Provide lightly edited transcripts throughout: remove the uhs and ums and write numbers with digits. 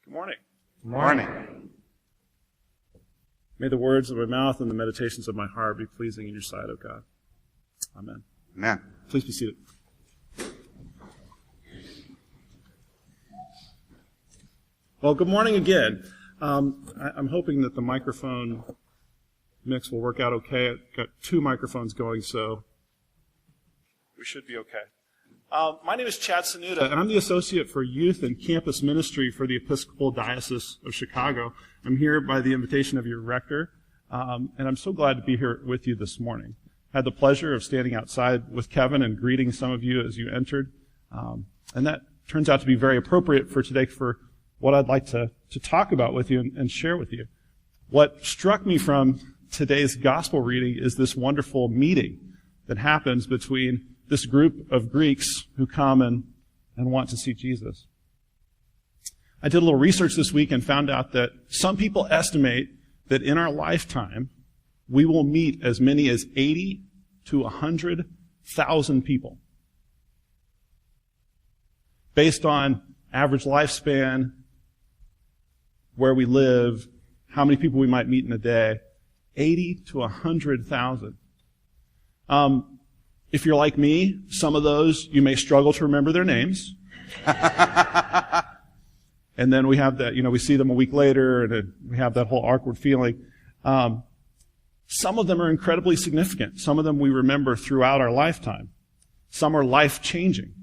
Good morning. Good morning. May the words of my mouth and the meditations of my heart be pleasing in your sight, O God. Amen. Amen. Please be seated. Well, good morning again. I'm hoping that the microphone mix will work out okay. I've got two microphones going, so we should be okay. My name is Chad Senuta, and I'm the Associate for Youth and Campus Ministry for the Episcopal Diocese of Chicago. I'm here by the invitation of your rector, and I'm so glad to be here with you this morning. I had the pleasure of standing outside with Kevin and greeting some of you as you entered, and that turns out to be very appropriate for today for what I'd like to talk about with you and share with you. What struck me from today's gospel reading is this wonderful meeting that happens between this group of Greeks who come and want to see Jesus. I did a little research this week and found out that some people estimate that in our lifetime, we will meet as many as 80 to 100,000 people. Based on average lifespan, where we live, how many people we might meet in a day, 80 to 100,000. If you're like me, some of those, you may struggle to remember their names. And then we have that, we see them a week later, and we have that whole awkward feeling. Some of them are incredibly significant. Some of them we remember throughout our lifetime. Some are life-changing.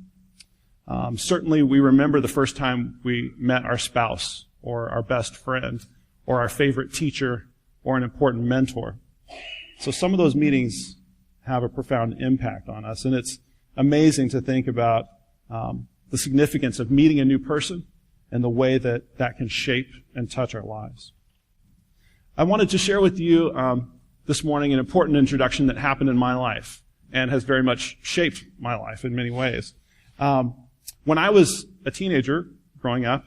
Certainly we remember the first time we met our spouse, or our best friend, or our favorite teacher, or an important mentor. So some of those meetings have a profound impact on us, and it's amazing to think about the significance of meeting a new person and the way that that can shape and touch our lives. I wanted to share with you this morning an important introduction that happened in my life and has very much shaped my life in many ways. When I was a teenager growing up,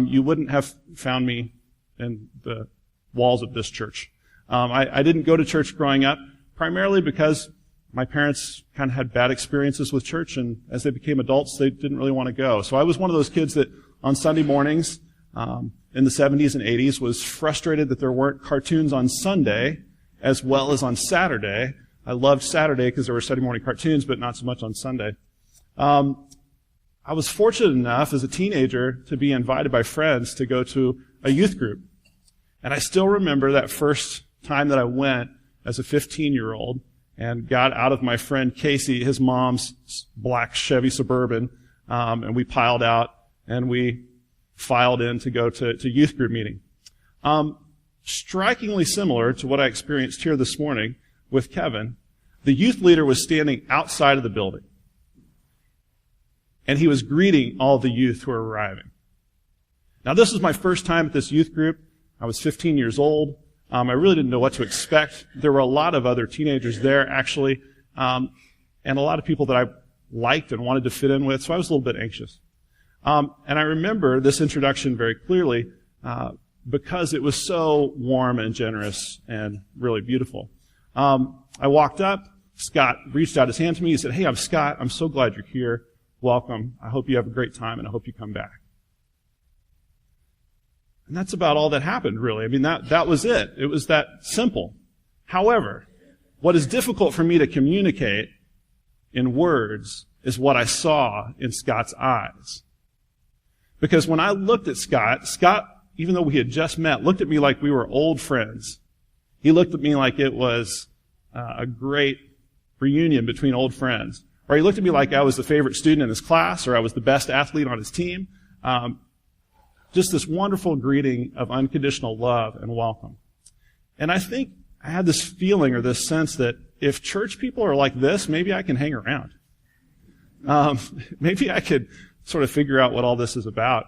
you wouldn't have found me in the walls of this church. I didn't go to church growing up, primarily because my parents kind of had bad experiences with church, and as they became adults, they didn't really want to go. So I was one of those kids that on Sunday mornings in the 70s and 80s was frustrated that there weren't cartoons on Sunday as well as on Saturday. I loved Saturday because there were Sunday morning cartoons, but not so much on Sunday. I was fortunate enough as a teenager to be invited by friends to go to a youth group. And I still remember that first time that I went as a 15-year-old and got out of my friend Casey, his mom's black Chevy Suburban, and we piled out and we filed in to go to youth group meeting. Strikingly similar to what I experienced here this morning with Kevin, the youth leader was standing outside of the building, and he was greeting all the youth who were arriving. Now, this was my first time at this youth group. I was 15 years old. I really didn't know what to expect. There were a lot of other teenagers there, actually, and a lot of people that I liked and wanted to fit in with, so I was a little bit anxious. And I remember this introduction very clearly because it was so warm and generous and really beautiful. I walked up. Scott reached out his hand to me. He said, "Hey, I'm Scott. I'm so glad you're here. Welcome. I hope you have a great time, and I hope you come back." And that's about all that happened, really. I mean, that was it. It was that simple. However, what is difficult for me to communicate in words is what I saw in Scott's eyes. Because when I looked at Scott, even though we had just met, looked at me like we were old friends. He looked at me like it was a great reunion between old friends. Or he looked at me like I was the favorite student in his class, or I was the best athlete on his team. Just this wonderful greeting of unconditional love and welcome. And I think I had this feeling or this sense that if church people are like this, maybe I can hang around. Maybe I could sort of figure out what all this is about.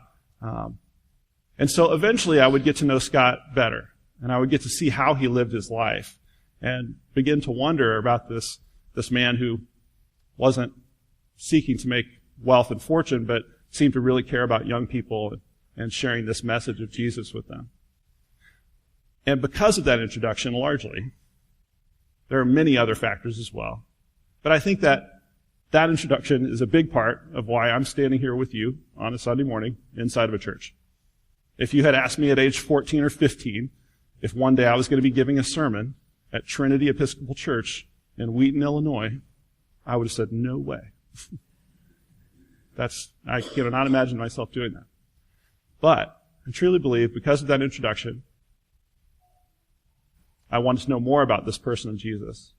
And so eventually I would get to know Scott better, and I would get to see how he lived his life and begin to wonder about this man who wasn't seeking to make wealth and fortune, but seemed to really care about young people and sharing this message of Jesus with them. And because of that introduction, largely, there are many other factors as well. But I think that introduction is a big part of why I'm standing here with you on a Sunday morning inside of a church. If you had asked me at age 14 or 15 if one day I was going to be giving a sermon at Trinity Episcopal Church in Wheaton, Illinois, I would have said, no way. I cannot imagine myself doing that. But I truly believe because of that introduction, I wanted to know more about this person of Jesus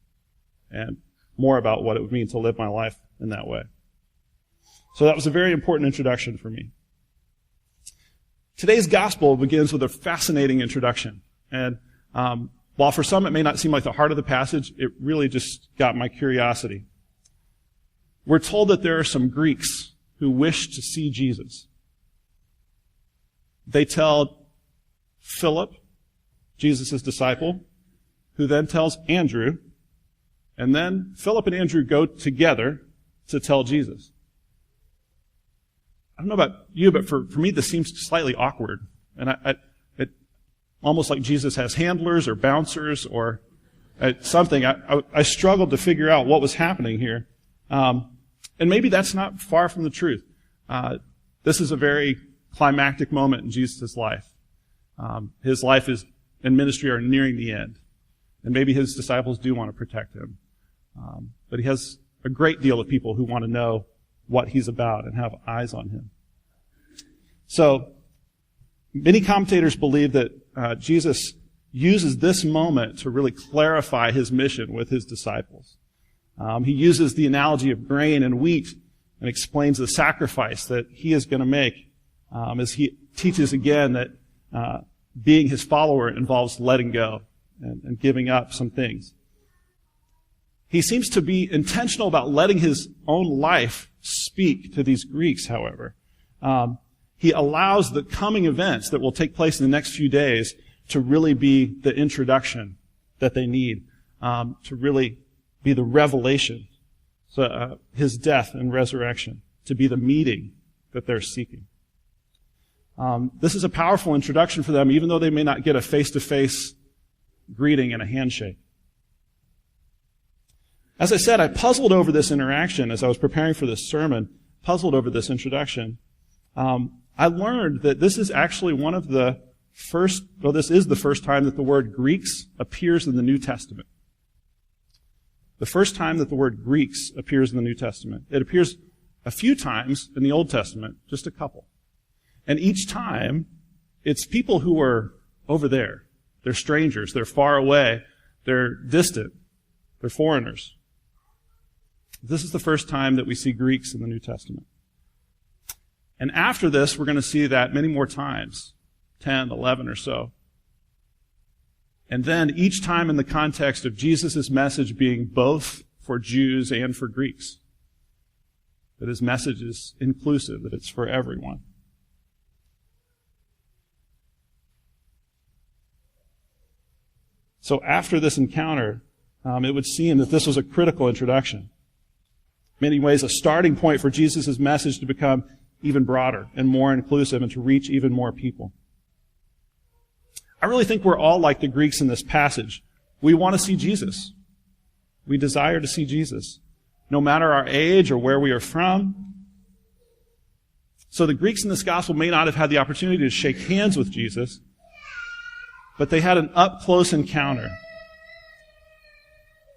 and more about what it would mean to live my life in that way. So that was a very important introduction for me. Today's gospel begins with a fascinating introduction. And while for some it may not seem like the heart of the passage, it really just got my curiosity. We're told that there are some Greeks who wish to see Jesus. They tell Philip, Jesus' disciple, who then tells Andrew, and then Philip and Andrew go together to tell Jesus. I don't know about you, but for me this seems slightly awkward. And it almost like Jesus has handlers or bouncers or something. I struggled to figure out what was happening here. And maybe that's not far from the truth. This is a very climactic moment in Jesus' life. His life and ministry are nearing the end. And maybe his disciples do want to protect him. But he has a great deal of people who want to know what he's about and have eyes on him. So, many commentators believe that Jesus uses this moment to really clarify his mission with his disciples. He uses the analogy of grain and wheat and explains the sacrifice that he is going to make as he teaches again that being his follower involves letting go and giving up some things. He seems to be intentional about letting his own life speak to these Greeks, however. He allows the coming events that will take place in the next few days to really be the introduction that they need, to really be the revelation, so his death and resurrection, to be the meeting that they're seeking. This is a powerful introduction for them, even though they may not get a face-to-face greeting and a handshake. As I said, I puzzled over this interaction as I was preparing for this sermon, puzzled over this introduction. I learned that this is actually one of the first, well, this is the first time that the word Greeks appears in the New Testament. The first time that the word Greeks appears in the New Testament. It appears a few times in the Old Testament, just a couple. And each time, it's people who are over there. They're strangers. They're far away. They're distant. They're foreigners. This is the first time that we see Greeks in the New Testament. And after this, we're going to see that many more times, 10, 11 or so. And then each time in the context of Jesus' message being both for Jews and for Greeks. That his message is inclusive, that it's for everyone. So after this encounter, it would seem that this was a critical introduction. In many ways, a starting point for Jesus' message to become even broader and more inclusive and to reach even more people. I really think we're all like the Greeks in this passage. We want to see Jesus. We desire to see Jesus, no matter our age or where we are from. So the Greeks in this gospel may not have had the opportunity to shake hands with Jesus, but they had an up-close encounter.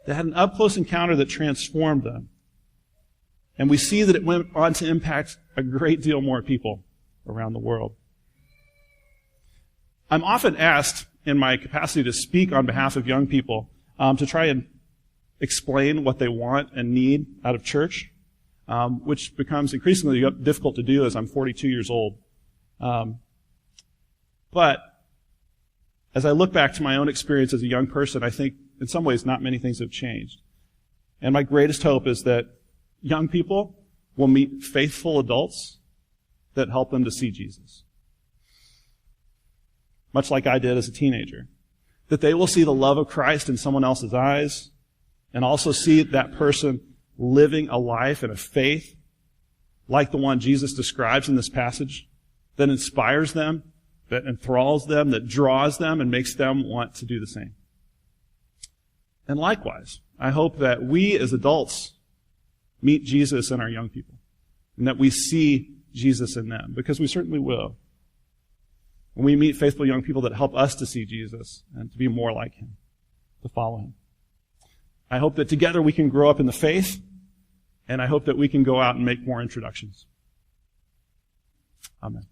They had an up-close encounter that transformed them. And we see that it went on to impact a great deal more people around the world. I'm often asked in my capacity to speak on behalf of young people to try and explain what they want and need out of church, which becomes increasingly difficult to do as I'm 42 years old. But as I look back to my own experience as a young person, I think in some ways not many things have changed. And my greatest hope is that young people will meet faithful adults that help them to see Jesus. Much like I did as a teenager. That they will see the love of Christ in someone else's eyes and also see that person living a life and a faith like the one Jesus describes in this passage that inspires them, that enthralls them, that draws them and makes them want to do the same. And likewise, I hope that we as adults meet Jesus in our young people and that we see Jesus in them, because we certainly will. when we meet faithful young people that help us to see Jesus and to be more like him, to follow him. I hope that together we can grow up in the faith, and I hope that we can go out and make more introductions. Amen.